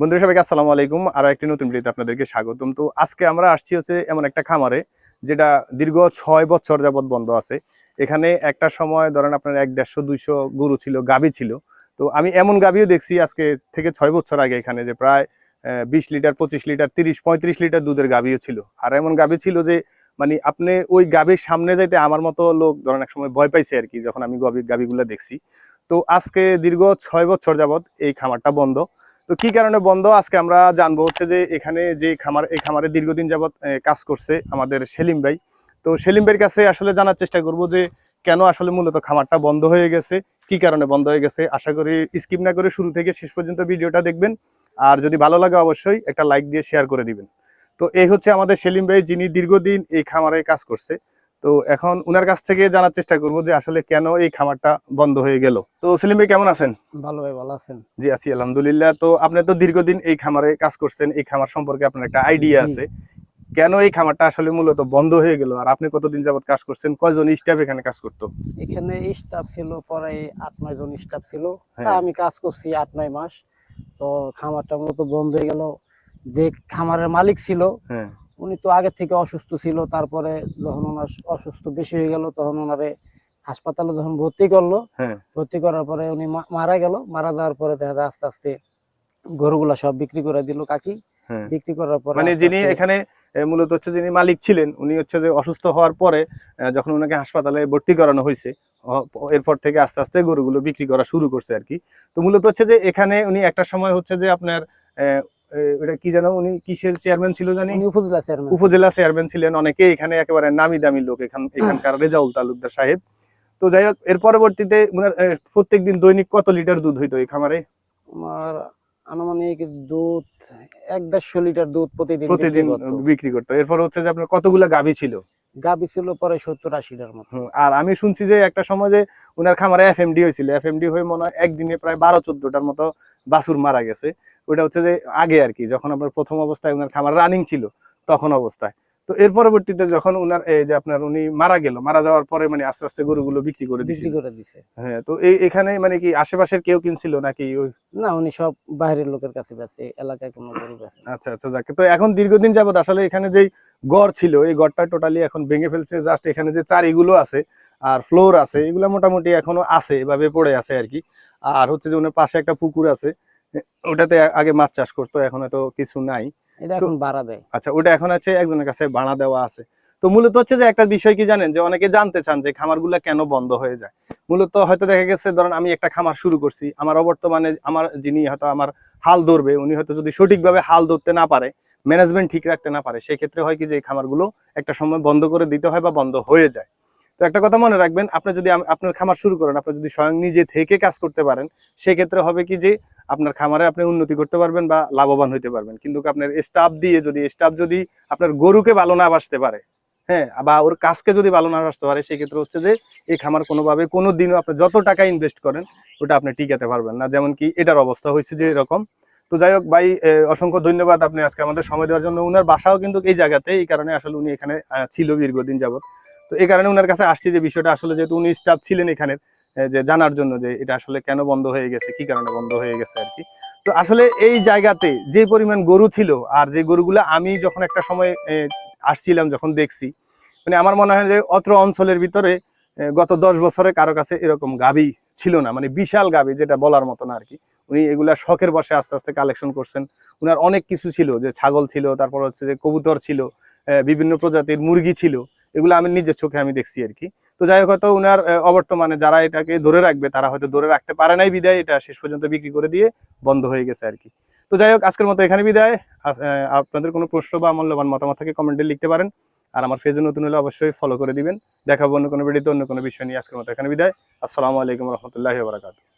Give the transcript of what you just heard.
বন্ধুরা সবাইকে আসসালামু আলাইকুম। আরো একটি নতুন ভিডিওতে আপনাদেরকে স্বাগতম। তো আজকে আমরা আসছি হচ্ছে এমন একটা খামারে যেটা দীর্ঘ 6 বছর যাবত বন্ধ আছে। এখানে একটা সময় ধরেন আপনার 150-200 গরু ছিল, গাভী ছিল। তো আমি এমন গাভীও দেখছি আজকে থেকে 6 বছর আগে এখানে যে প্রায় 20 লিটার, 25 লিটার, 30-35 লিটার দুধের গাভীও ছিল। আর এমন গাভী ছিল যে মানে আপনি ওই গাভীর সামনে যাইতে আমার মতো লোক ধরেন এক সময় ভয় পাইছে আর কি, যখন আমি গাভীগুলো দেখছি। তো আজকে দীর্ঘ 6 বছর যাবত এই খামারটা বন্ধ। তো কি কারণে বন্ধ আজকে আমরা জানবো। হচ্ছে যে এখানে যে এই খামারে দীর্ঘদিন যাবত কাজ করছে আমাদের সেলিম ভাই। তো সেলিম ভাইয়ের কাছে আসলে জানার চেষ্টা করব যে কেন আসলে মূলত খামারটা বন্ধ হয়ে গেছে, কি কারণে বন্ধ হয়ে গেছে। আশা করি স্কিপ না করে শুরু থেকে শেষ পর্যন্ত ভিডিওটা দেখবেন। আর যদি ভালো লাগে অবশ্যই একটা লাইক দিয়ে শেয়ার করে দিবেন। তো এই হচ্ছে আমাদের সেলিম ভাই, যিনি দীর্ঘদিন এই খামারে কাজ করছে। তো এখন উনার কাছ থেকে জানার চেষ্টা করব যে আসলে কেন এই খামারটা বন্ধ হয়ে গেল। তো সেলিম ভাই কেমন আছেন? ভালো ভাই, ভালো আছেন? জি আছি আলহামদুলিল্লাহ। তো আপনি তো দীর্ঘদিন এই খামারে কাজ করছেন, এই খামার সম্পর্কে আপনার একটা আইডিয়া আছে। কেন এই খামারটা আসলে মূলত বন্ধ হয়ে গেল, আর আপনি কতদিন যাবত কাজ করছেন, কয়জন স্টাফ এখানে কাজ করতো? এখানে স্টাফ ছিল পরে 8-9 জন স্টাফ ছিল। হ্যাঁ। আমি কাজ করছি 8-9 মাস। তো খামারটা মূলত বন্ধ হয়ে গেল। যে খামারের মালিক ছিল উনি তো আগে থেকে অসুস্থ ছিল। তারপরে যখন ওনার অসুস্থ বেশি হয়ে গেল তখন ওনারে হাসপাতালে যখন ভর্তি করলো, ভর্তি করার পরে উনি মারা গেল। মারা যাওয়ার পরে দেখা যায় আস্তে আস্তে গরুগুলা সব বিক্রি করে দিল কাকি। বিক্রি করার পরে মানে যিনি এখানে মূলত হচ্ছে যিনি মালিক ছিলেন উনি হচ্ছে যে অসুস্থ হওয়ার পরে যখন ওনাকে হাসপাতালে ভর্তি করানো হয়েছে, এরপর থেকে আস্তে আস্তে গরুগুলো বিক্রি করা শুরু করছে আর কি। তো মূলত হচ্ছে যে এখানে উনি একটা সময় হচ্ছে যে আপনার এটা কি জানো, উনি কিসের চেয়ারম্যান ছিল জানি, উপজেলা চেয়ারম্যান ছিলেন। অনেকে এখানে একেবারে নামি দামি লোক এখানকার রেজাউল তালুকদার সাহেব। তো যাই হোক, এর পরবর্তীতে উনার প্রত্যেকদিন দৈনিক কত লিটার দুধ হইতো এই খামারে? আমার আনুমানিক দুধ 1-150 লিটার দুধ প্রতিদিন বিক্রি করতো। এরপর হচ্ছে যে আপনার কতগুলা গাভী ছিল? গাভী ছিল পরে 70-80টার মতো। আর আমি শুনছি যে একটা সময় যে উনার খামারে এফএমডি হয়েছিল, এফএমডি হয়ে মনে হয় একদিনে প্রায় 12-14টার মতো বাছুর মারা গেছে। ওটা হচ্ছে যে আগে আর কি, যখন আপনার প্রথম অবস্থায় উনার খামার রানিং ছিল তখন অবস্থায়। তো এর পরবর্তীতে যখন উনার এই যে আপনার উনি মারা গেল, মারা যাওয়ার পরে মানে আস্তে আস্তে গরুগুলো বিক্রি করে দিছে। হ্যাঁ। তো এখানে মানে কি আশেপাশের কেউ কিনছিল নাকি? না, উনি সব বাইরের লোকের কাছে বেচে, এলাকায় কোনো গরু বেচে। আচ্ছা আচ্ছা, যাকে। তো এখন দীর্ঘদিন যাবত আসলে এখানে যেই গড় ছিল এই গড়টা টোটালি এখন ভেঙে ফেলছে। জাস্ট এখানে যে চারিগুলো আছে আর ফ্লোর আছে এগুলো মোটামুটি এখনো আছে, এভাবে পড়ে আছে আর কি। আর হচ্ছে যে ওনার পাশে একটা পুকুর আছে, ওটাতে আগে মাছ চাষ করতো, এখন তো কিছু নাই। এটা এখন ভাড়া দেয়। আচ্ছা, ওটা এখন আছে একজনের কাছে ভাড়া দেওয়া আছে। তো মূলত হচ্ছে যে একটা বিষয় কি জানেন, যে অনেকে জানতে চান যে খামারগুলো কেন বন্ধ হয়ে যায়। মূলত হয়তো দেখা গেছে ধরেন আমি একটা খামার শুরু করছি, আমার অবর্তমানে আমার যিনি হয়তো আমার হাল ধরবে উনি হয়তো যদি সঠিকভাবে হাল ধরতে না পারে, ম্যানেজমেন্ট ঠিক রাখতে না পারে, সেক্ষেত্রে হয় কি যে এই খামারগুলো একটা সময় বন্ধ করে দিতে হয় বা বন্ধ হয়ে যায়। তো একটা কথা মনে রাখবেন, আপনি যদি আপনার খামার শুরু করেন, আপনি যদি স্বয়ং নিজে থেকে কাজ করতে পারেন, সেক্ষেত্রে হবে কি যে আপনার খামারে আপনি উন্নতি করতে পারবেন বা লাভবান হইতে পারবেন। কিন্তু আপনার স্টাফ দিয়ে যদি আপনার গরুকে ভালো না বাসতে পারে, হ্যাঁ, বা ওর কাজকে যদি ভালো না বাসতে পারে, সেক্ষেত্রে হচ্ছে যে এই খামার কোনোভাবে কোনো দিনও আপনি যত টাকা ইনভেস্ট করেন ওটা আপনি টিকাতে পারবেন না। যেমন কি এটার অবস্থা হয়েছে যে এরকম। তো যাই হোক ভাই, অসংখ্য ধন্যবাদ আপনি আজকে আমাদের সময় দেওয়ার জন্য। উনার বাসাও কিন্তু এই জায়গাতে, এই কারণে আসলে উনি এখানে ছিল দীর্ঘদিন যাবত। তো এই কারণে উনার কাছে আসছি যে বিষয়টা আসলে, যেহেতু উনি স্টাফ ছিলেন এখানে, যে জানার জন্য যে এটা আসলে কেন বন্ধ হয়ে গেছে, কি কারণে বন্ধ হয়ে গেছে আর কি। তো আসলে এই জায়গাতে যে পরিমাণ গরু ছিল, আর যে গরুগুলো আমি যখন একটা সময় আসছিলাম, যখন দেখছি, মানে আমার মনে হয় যে অত্র অঞ্চলের ভিতরে গত 10 বছরে কারো কাছে এরকম গাভী ছিল না, মানে বিশাল গাভী যেটা বলার মতো না আর কি। উনি এগুলা শখের বসে আস্তে আস্তে কালেকশন করছেন। উনার অনেক কিছু ছিল, যে ছাগল ছিল, তারপর হচ্ছে যে কবুতর ছিল, বিভিন্ন প্রজাতির মুরগি ছিল। এগুলো আমি নিজের চোখে আমি দেখছি আর কি। তো যাই হোক, হয়তো উনার অবর্তমানে যারা এটাকে ধরে রাখবে তারা হয়তো ধরে রাখতে পারে নাই, বিদায় এটা শেষ পর্যন্ত বিক্রি করে দিয়ে বন্ধ হয়ে গেছে আর কি। তো যাই হোক, আজকের মতো এখানে বিদায়। আপনাদের কোনো প্রশ্ন বা মূল্যবান মতামত থাকে কমেন্টে লিখতে পারেন। আর আমার পেজে নতুন হলে অবশ্যই ফলো করে দিবেন। দেখাবো অন্য কোনো ভিডিওতে অন্য কোনো বিষয় নিয়ে। আজকের মতো এখানে বিদায়। আসসালামু আলাইকুম রহমতুল্লাহি ওয়া বারাকাতুহু।